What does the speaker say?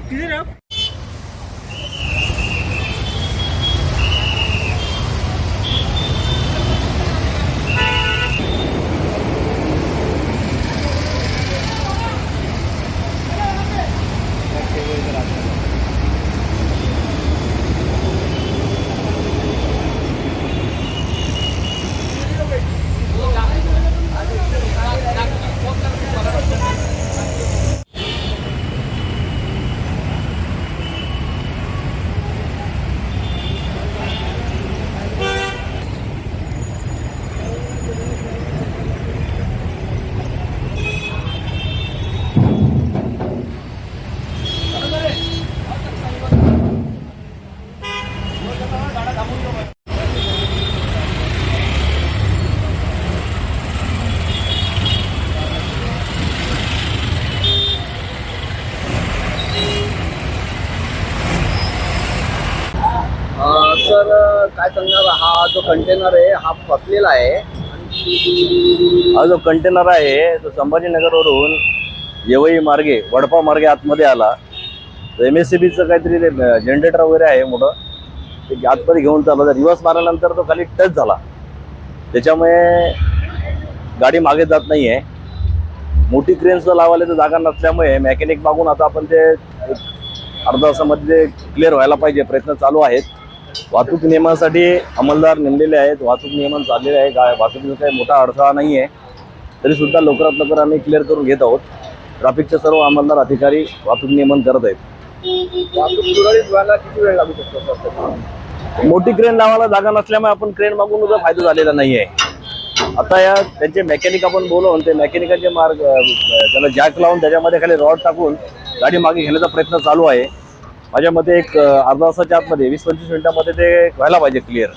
किधर आप? सर काय सांगणार, हा जो कंटेनर आहे हा फसलेला आहे. हा जो कंटेनर आहे तो संभाजीनगरवरून येवई मार्गे वडपा मार्गे आतमध्ये आला. MSCBचं काहीतरी जनरेटर वगैरे आहे मोठं, ते आतमध्ये घेऊन चालला. रिवर्स मारल्यानंतर तो खाली टच झाला, त्याच्यामुळे गाडी मागे जात नाही आहे. मोठी क्रेन्सला लावायला तर जागा नसल्यामुळे मेकॅनिक मागून आता आपण ते अर्धा तासामध्ये क्लिअर व्हायला पाहिजे, प्रयत्न चालू आहेत. वाहतूक नियमासाठी अंमलदार नेमलेले आहेत, वाहतूक नियमन चाललेले आहे. वाहतुकीचा काही मोठा अडथळा नाही आहे, तरी सुद्धा लवकरात लवकर आम्ही क्लिअर करून घेत आहोत. ट्रॅफिकचे सर्व अंमलदार अधिकारी वाहतूक नियमन करत आहेत. वाहतूक सुरळीत व्हायला किती वेळ लागू शकतो? मोठी क्रेन लावायला जागा नसल्यामुळे आपण क्रेन मागून सुद्धा फायदा झालेला नाही आहे. आता या त्यांचे मेकॅनिक आपण बोलवून ते मेकॅनिकाचे मार्ग त्याला जॅक लावून त्याच्यामध्ये खाली रॉड टाकून गाडी मागे घेण्याचा प्रयत्न चालू आहे. माझ्या मते एक अर्धा तासाच्या आतमध्ये 20-25 मिनिटांमध्ये ते व्हायला पाहिजे क्लिअर.